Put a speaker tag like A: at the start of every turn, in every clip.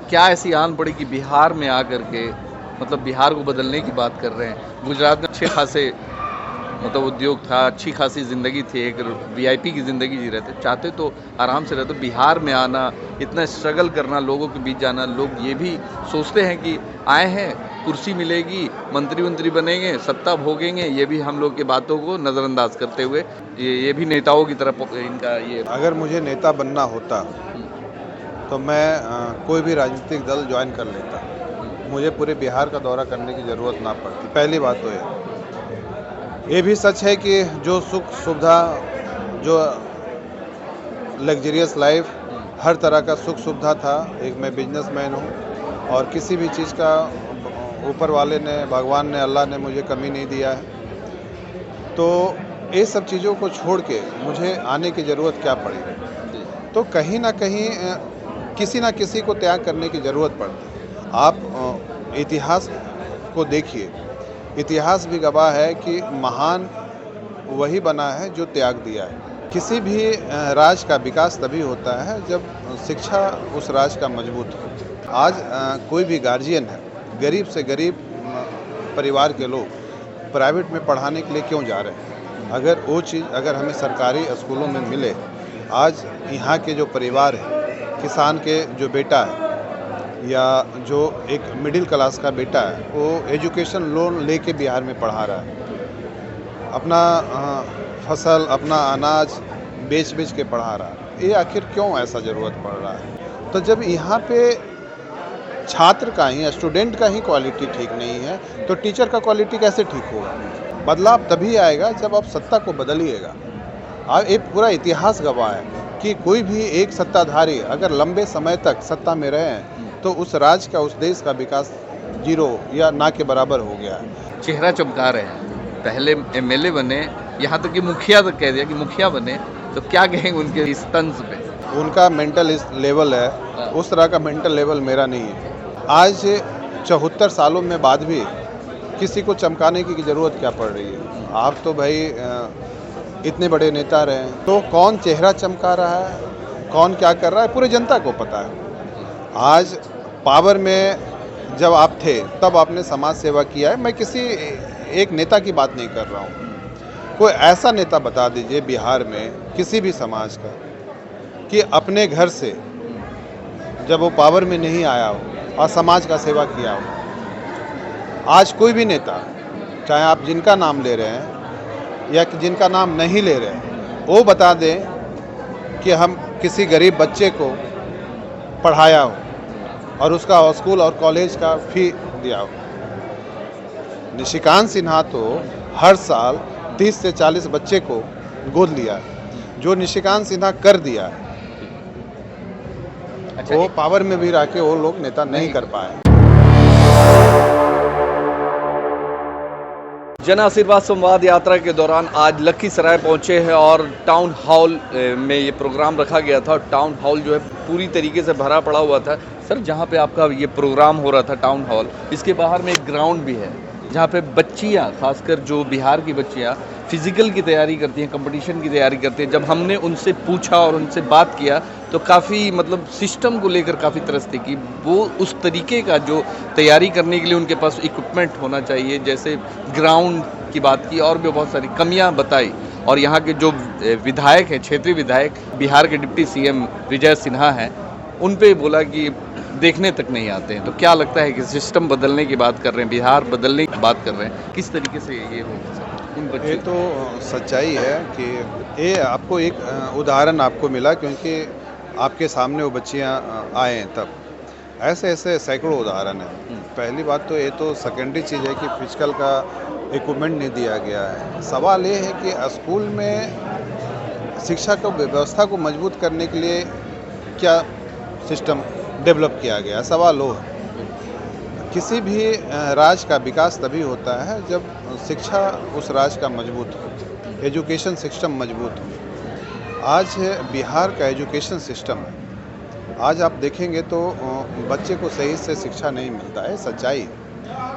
A: क्या ऐसी आन पड़ी कि बिहार में आकर के मतलब बिहार को बदलने की बात कर रहे हैं। गुजरात में अच्छे खासे मतलब उद्योग था, अच्छी खासी ज़िंदगी थी, एक वीआईपी की ज़िंदगी जी रहे थे, चाहते तो आराम से रहते। बिहार में आना, इतना स्ट्रगल करना, लोगों के बीच जाना, लोग ये भी सोचते हैं कि आए हैं, कुर्सी मिलेगी, मंत्री बनेंगे, सत्ता भोगेंगे, ये भी हम लोग की बातों को नज़रअंदाज करते हुए ये भी नेताओं की तरफ इनका ये।
B: अगर मुझे नेता बनना होता तो मैं कोई भी राजनीतिक दल ज्वाइन कर लेता। मुझे पूरे बिहार का दौरा करने की ज़रूरत ना पड़ती। पहली बात तो ये भी सच है कि जो सुख सुविधा, जो लग्जरियस लाइफ, हर तरह का सुख सुविधा था। एक मैं बिजनेसमैन हूँ और किसी भी चीज़ का ऊपर वाले ने, भगवान ने, अल्लाह ने मुझे कमी नहीं दिया है। तो ये सब चीज़ों को छोड़ के मुझे आने की ज़रूरत क्या पड़ी? तो कहीं ना कहीं किसी ना किसी को त्याग करने की ज़रूरत पड़ती है। आप इतिहास को देखिए, इतिहास भी गवाह है कि महान वही बना है जो त्याग दिया है। किसी भी राज का विकास तभी होता है जब शिक्षा उस राज का मजबूत हो। आज कोई भी गार्जियन है, गरीब से गरीब परिवार के लोग प्राइवेट में पढ़ाने के लिए क्यों जा रहे हैं? अगर वो चीज़ अगर हमें सरकारी स्कूलों में मिले, आज यहाँ के जो परिवार है, किसान के जो बेटा है या जो एक मिडिल क्लास का बेटा है, वो एजुकेशन लोन लेके बिहार में पढ़ा रहा है। अपना फसल, अपना अनाज बेच-बेच के पढ़ा रहा है। ये आखिर क्यों ऐसा ज़रूरत पड़ रहा है? तो जब यहाँ पे छात्र का ही, स्टूडेंट का ही क्वालिटी ठीक नहीं है, तो टीचर का क्वालिटी कैसे ठीक होगा? बदलाव तभी आएगा जब आप सत्ता को बदलिएगा। एक पूरा इतिहास गवाह है कि कोई भी एक सत्ताधारी अगर लंबे समय तक सत्ता में रहे हैं, तो उस राज्य का, उस देश का विकास ज़ीरो या ना के बराबर हो गया है।
A: चेहरा चमका रहे हैं, पहले एमएलए बने, यहाँ तक कि मुखिया तक कह दिया कि मुखिया बने, तो क्या कहेंगे उनके इस तंज पे?
B: उनका मेंटल इस लेवल है, उस तरह का मेंटल लेवल मेरा नहीं है। आज 74 सालों में बाद भी किसी को चमकाने की ज़रूरत क्या पड़ रही है? आप तो भाई इतने बड़े नेता रहे हैं, तो कौन चेहरा चमका रहा है, कौन क्या कर रहा है, पूरे जनता को पता है। आज पावर में जब आप थे, तब आपने समाज सेवा किया है। मैं किसी एक नेता की बात नहीं कर रहा हूँ। कोई ऐसा नेता बता दीजिए बिहार में किसी भी समाज का कि अपने घर से जब वो पावर में नहीं आया हो और समाज का सेवा किया हो। आज कोई भी नेता, चाहे आप जिनका नाम ले रहे हैं या जिनका नाम नहीं ले रहे हैं, वो बता दें कि हम किसी गरीब बच्चे को पढ़ाया हो और उसका स्कूल और कॉलेज का फी दिया हो। निशिकांत सिन्हा तो हर साल 30 से 40 बच्चे को गोद लिया है। जो निशिकांत सिन्हा कर दिया है,
A: अच्छा,
B: वो पावर में भी रह के वो लोग नेता नहीं कर पाए।
A: जन आशीर्वाद संवाद यात्रा के दौरान आज लखीसराय पहुंचे हैं और टाउन हॉल में ये प्रोग्राम रखा गया था और टाउन हॉल जो है पूरी तरीके से भरा पड़ा हुआ था। सर, जहां पे आपका ये प्रोग्राम हो रहा था टाउन हॉल, इसके बाहर में एक ग्राउंड भी है जहां पे बच्चियां, खासकर जो बिहार की बच्चियां फिजिकल की तैयारी करती हैं, कंपटीशन की तैयारी करती हैं, जब हमने उनसे पूछा और उनसे बात किया तो काफ़ी मतलब सिस्टम को लेकर काफ़ी तरसते कि वो उस तरीके का जो तैयारी करने के लिए उनके पास इक्विपमेंट होना चाहिए, जैसे ग्राउंड की बात की और भी बहुत सारी कमियां बताई। और यहाँ के जो विधायक हैं, क्षेत्रीय विधायक बिहार के डिप्टी सीएम विजय सिन्हा हैं, उन पे बोला कि देखने तक नहीं आते हैं। तो क्या लगता है कि सिस्टम बदलने की बात कर रहे हैं, बिहार बदलने की बात कर रहे हैं, किस तरीके से ये होगा सर?
B: ये तो सच्चाई है कि ये आपको एक उदाहरण आपको मिला क्योंकि आपके सामने वो बच्चियाँ आए हैं तब। ऐसे ऐसे सैकड़ों उदाहरण हैं। पहली बात तो ये तो सेकेंडरी चीज़ है कि फिजिकल का इक्विपमेंट नहीं दिया गया है। सवाल ये है कि स्कूल में शिक्षा को, व्यवस्था को मजबूत करने के लिए क्या सिस्टम डेवलप किया गया? सवाल वो है। किसी भी राज्य का विकास तभी होता है जब शिक्षा उस राज्य का मजबूत हो, एजुकेशन सिस्टम मजबूत हो। आज बिहार का एजुकेशन सिस्टम है, आज आप देखेंगे तो बच्चे को सही से शिक्षा नहीं मिलता है, सच्चाई।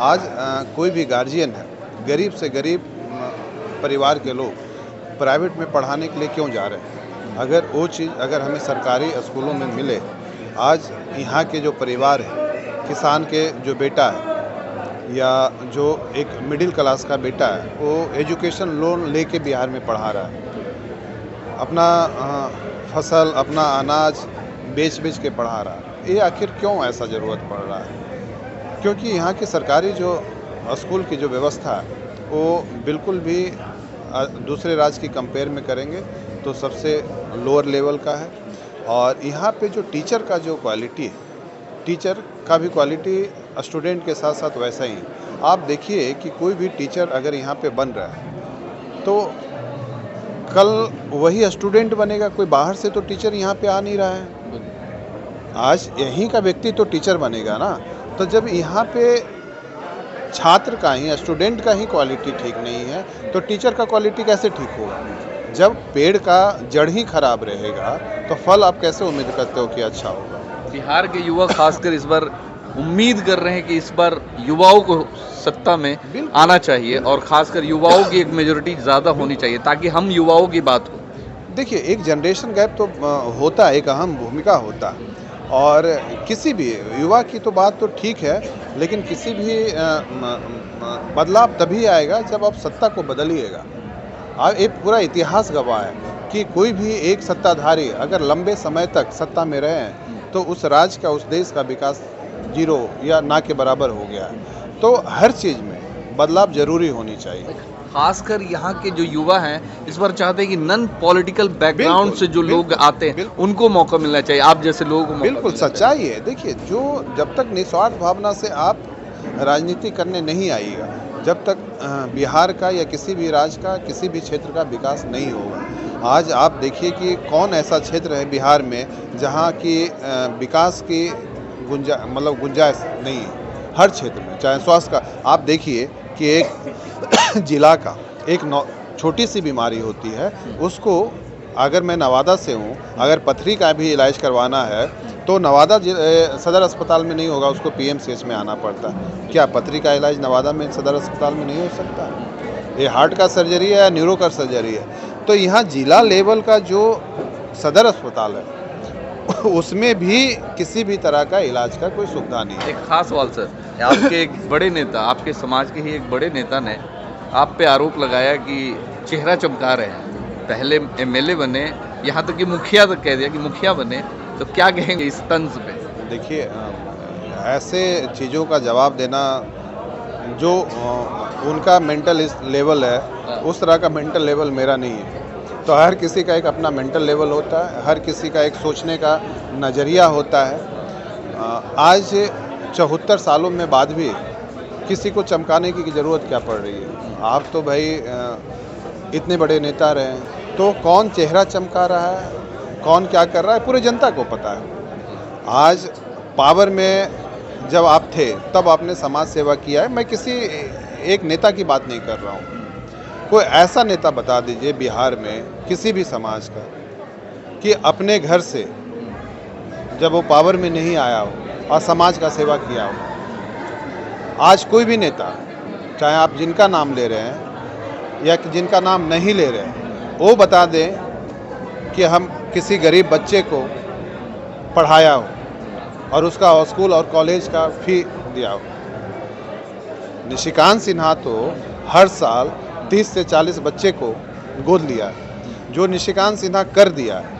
B: आज कोई भी गार्जियन है, गरीब से गरीब परिवार के लोग प्राइवेट में पढ़ाने के लिए क्यों जा रहे हैं? अगर वो चीज़ अगर हमें सरकारी स्कूलों में मिले, आज यहाँ के जो परिवार है, किसान के जो बेटा है या जो एक मिडिल क्लास का बेटा है, वो एजुकेशन लोन लेके बिहार में पढ़ा रहा है, अपना फसल, अपना अनाज बेच बेच के पढ़ा रहा है। ये आखिर क्यों ऐसा ज़रूरत पड़ रहा है? क्योंकि यहाँ की सरकारी जो स्कूल की जो व्यवस्था है वो बिल्कुल भी दूसरे राज्य की कंपेयर में करेंगे तो सबसे लोअर लेवल का है। और यहाँ पे जो टीचर का जो क्वालिटी है, टीचर का भी क्वालिटी स्टूडेंट के साथ साथ वैसा ही है। आप देखिए कि कोई भी टीचर अगर यहाँ पे बन रहा है तो कल वही स्टूडेंट बनेगा, कोई बाहर से तो टीचर यहाँ पे आ नहीं रहा है। आज यहीं का व्यक्ति तो टीचर बनेगा ना। तो जब यहाँ पे छात्र का ही, स्टूडेंट का ही क्वालिटी ठीक नहीं है तो टीचर का क्वालिटी कैसे ठीक होगा? जब पेड़ का जड़ ही खराब रहेगा तो फल आप कैसे उम्मीद करते हो कि अच्छा होगा?
A: बिहार के युवा खासकर इस बार उम्मीद कर रहे हैं कि इस बार युवाओं को सत्ता में आना चाहिए और खासकर युवाओं की एक मेजोरिटी ज़्यादा होनी चाहिए ताकि हम युवाओं की बात हो।
B: देखिए, एक जनरेशन गैप तो होता है, एक अहम भूमिका होता है। और किसी भी युवा की तो बात तो ठीक है, लेकिन किसी भी बदलाव तभी आएगा जब आप सत्ता को बदलिएगा। एक पूरा इतिहास गवाह है कि कोई भी एक सत्ताधारी अगर लंबे समय तक सत्ता में रहे तो उस राज्य का, उस देश का विकास जीरो या ना के बराबर हो गया है। तो हर चीज़ में बदलाव जरूरी होनी चाहिए।
A: खासकर यहाँ के जो युवा हैं इस बार चाहते हैं कि नॉन पॉलिटिकल बैकग्राउंड से जो लोग आते हैं उनको मौका मिलना चाहिए, आप जैसे लोगों को।
B: बिल्कुल सच्चाई है। देखिए, जो जब तक निस्वार्थ भावना से आप राजनीति करने नहीं आइएगा, जब तक बिहार का या किसी भी राज्य का, किसी भी क्षेत्र का विकास नहीं होगा। आज आप देखिए कि कौन ऐसा क्षेत्र है बिहार में जहाँ की विकास की गुंजाइश नहीं है। हर क्षेत्र में, चाहे स्वास्थ्य का, आप देखिए कि एक जिला का एक छोटी सी बीमारी होती है, उसको अगर मैं नवादा से हूँ, अगर पथरी का भी इलाज करवाना है तो नवादा सदर अस्पताल में नहीं होगा, उसको पीएमसीएच में आना पड़ता है। क्या पथरी का इलाज नवादा में सदर अस्पताल में नहीं हो सकता? ये हार्ट का सर्जरी है या न्यूरो का सर्जरी है, तो यहाँ जिला लेवल का जो सदर अस्पताल है उसमें भी किसी भी तरह का इलाज का कोई सुविधा नहीं है।
A: एक खास सवाल सर, आपके एक बड़े नेता, आपके समाज के ही एक बड़े नेता ने आप पे आरोप लगाया कि चेहरा चमका रहे हैं। पहले एमएलए बने, यहाँ तक कि मुखिया तक कह दिया कि मुखिया बने, तो क्या कहेंगे इस तंज पे?
B: देखिए, ऐसे चीज़ों का जवाब देना, जो उनका मेंटल लेवल है उस तरह का मेंटल लेवल मेरा नहीं है। तो हर किसी का एक अपना मेंटल लेवल होता है, हर किसी का एक सोचने का नज़रिया होता है। आज 74 सालों में बाद भी किसी को चमकाने की ज़रूरत क्या पड़ रही है? आप तो भाई इतने बड़े नेता रहे हैं, तो कौन चेहरा चमका रहा है, कौन क्या कर रहा है, पूरी जनता को पता है। आज पावर में जब आप थे तब आपने समाज सेवा किया है। मैं किसी एक नेता की बात नहीं कर रहा हूँ। कोई ऐसा नेता बता दीजिए बिहार में किसी भी समाज का कि अपने घर से जब वो पावर में नहीं आया हो और समाज का सेवा किया हो। आज कोई भी नेता, चाहे आप जिनका नाम ले रहे हैं या जिनका नाम नहीं ले रहे हैं, वो बता दें कि हम किसी गरीब बच्चे को पढ़ाया हो और उसका स्कूल और कॉलेज का फी दिया हो। निशिकांत सिन्हा तो हर साल 30 से 40 बच्चे को गोद लिया है। जो निशिकांत सिन्हा कर दिया है,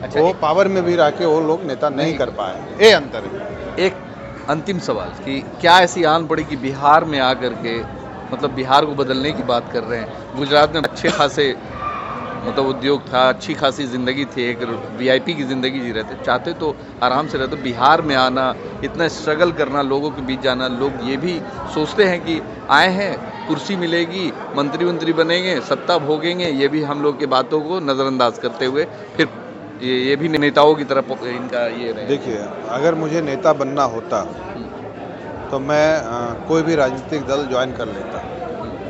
A: अच्छा,
B: वो पावर में भी रह के वो लोग नेता नहीं कर पाए। ये अंतर है।
A: एक अंतिम सवाल कि क्या ऐसी आन पड़ी कि बिहार में आकर के, मतलब बिहार को बदलने की बात कर रहे हैं। गुजरात में अच्छे खासे मतलब उद्योग था, अच्छी खासी ज़िंदगी थी, एक वीआईपी की ज़िंदगी जी रहे थे, चाहते तो आराम से रहते। बिहार में आना, इतना स्ट्रगल करना, लोगों के बीच जाना, लोग ये भी सोचते हैं कि आए हैं, कुर्सी मिलेगी, मंत्री बनेंगे, सत्ता भोगेंगे, ये भी हम लोग की बातों को नज़रअंदाज करते हुए फिर ये भी नेताओं की तरफ इनका ये रहे।
B: देखिए, अगर मुझे नेता बनना होता तो मैं कोई भी राजनीतिक दल ज्वाइन कर लेता,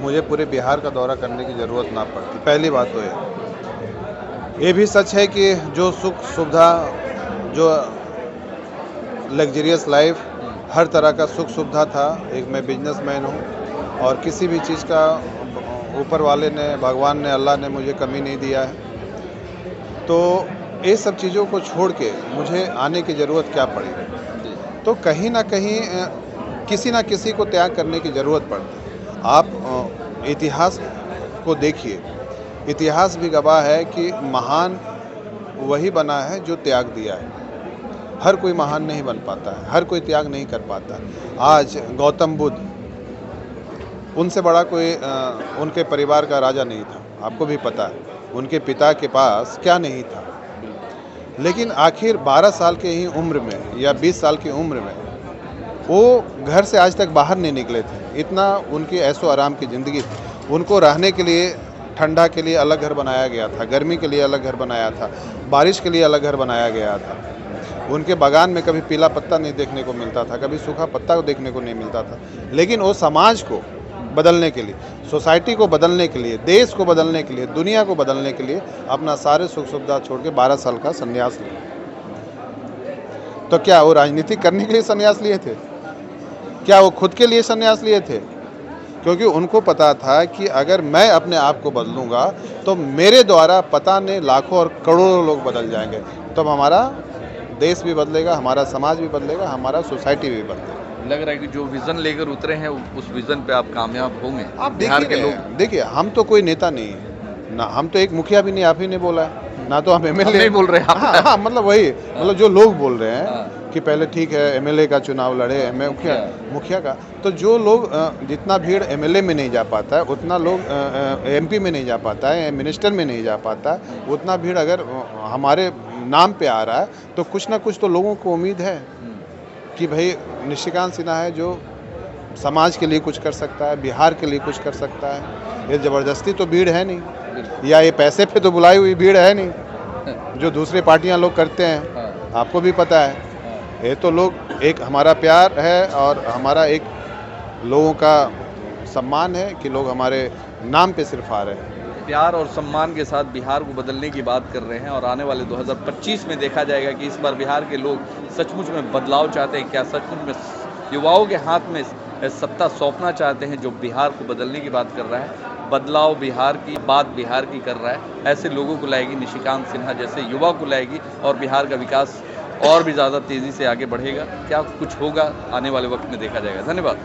B: मुझे पूरे बिहार का दौरा करने की ज़रूरत ना पड़ती। पहली बात तो ये भी सच है कि जो सुख सुविधा, जो लग्जरियस लाइफ, हर तरह का सुख सुविधा था। एक मैं बिजनेसमैन हूँ और किसी भी चीज़ का ऊपर वाले ने, भगवान ने, अल्लाह ने मुझे कमी नहीं दिया है। तो ये सब चीज़ों को छोड़ के मुझे आने की ज़रूरत क्या पड़ी? तो कहीं ना कहीं किसी ना किसी को त्याग करने की ज़रूरत पड़ती है। आप इतिहास को देखिए, इतिहास भी गवाह है कि महान वही बना है जो त्याग दिया है। हर कोई महान नहीं बन पाता है, हर कोई त्याग नहीं कर पाता। आज गौतम बुद्ध, उनसे बड़ा कोई उनके परिवार का राजा नहीं था, आपको भी पता है। उनके पिता के पास क्या नहीं था, लेकिन आखिर 12 साल के ही उम्र में या 20 साल की उम्र में वो घर से आज तक बाहर नहीं निकले थे। इतना उनकी ऐशो आराम की ज़िंदगी थी। उनको रहने के लिए, ठंडा के लिए अलग घर बनाया गया था, गर्मी के लिए अलग घर बनाया था, बारिश के लिए अलग घर बनाया गया था। उनके बागान में कभी पीला पत्ता नहीं देखने को मिलता था, कभी सूखा पत्ता देखने को नहीं मिलता था। लेकिन वो समाज को बदलने के लिए, सोसाइटी को बदलने के लिए, देश को बदलने के लिए, दुनिया को बदलने के लिए अपना सारे सुख सुविधा छोड़ के 12 साल का संन्यास लिया। तो क्या वो राजनीति करने के लिए संन्यास लिए थे? क्या वो खुद के लिए संन्यास लिए थे? क्योंकि उनको पता था कि अगर मैं अपने आप को बदलूंगा तो मेरे द्वारा पता नहीं लाखों और करोड़ों लोग बदल जाएंगे। तब हमारा देश भी बदलेगा, हमारा समाज भी बदलेगा, हमारा सोसाइटी भी बदलेगा।
A: लग रहा है कि जो विजन लेकर उतरे हैं उस विजन पे आप कामयाब होंगे।
B: आप
A: बिहार के लोग
B: देखिए, हम तो कोई नेता नहीं है ना, हम तो एक मुखिया भी नहीं, आप ही ने बोला है ना, तो हम एमएलए
A: नहीं बोल रहे हैं।
B: हाँ हाँ, मतलब वही, मतलब जो लोग बोल रहे हैं
A: हाँ।
B: कि पहले ठीक है एमएलए का चुनाव लड़े, मुखिया का, तो जो लोग जितना भीड़ एमएलए में नहीं जा पाता है, उतना लोग एमपी में नहीं जा पाता है, मिनिस्टर में नहीं जा पाता है, उतना भीड़ अगर हमारे नाम पे आ रहा है तो कुछ ना कुछ तो लोगों को उम्मीद है कि भाई निशिकांत सिन्हा है जो समाज के लिए कुछ कर सकता है, बिहार के लिए कुछ कर सकता है। ये ज़बरदस्ती तो भीड़ है नहीं, या ये पैसे पे तो बुलाई हुई भीड़ है नहीं जो दूसरी पार्टियां लोग करते हैं। आपको भी पता है, ये तो लोग, एक हमारा प्यार है और हमारा एक लोगों का सम्मान है कि लोग हमारे नाम पे सिर्फ आ रहे हैं।
A: प्यार और सम्मान के साथ बिहार को बदलने की बात कर रहे हैं और आने वाले 2025 में देखा जाएगा कि इस बार बिहार के लोग सचमुच में बदलाव चाहते हैं क्या, सचमुच में युवाओं के हाथ में सत्ता सौंपना चाहते हैं जो बिहार को बदलने की बात कर रहा है, बदलाव बिहार की बात बिहार की कर रहा है। ऐसे लोगों को लाएगी निशिकांत सिन्हा जैसे युवा को लाएगी और बिहार का विकास और भी ज़्यादा तेज़ी से आगे बढ़ेगा। क्या कुछ होगा आने वाले वक्त में देखा जाएगा। धन्यवाद।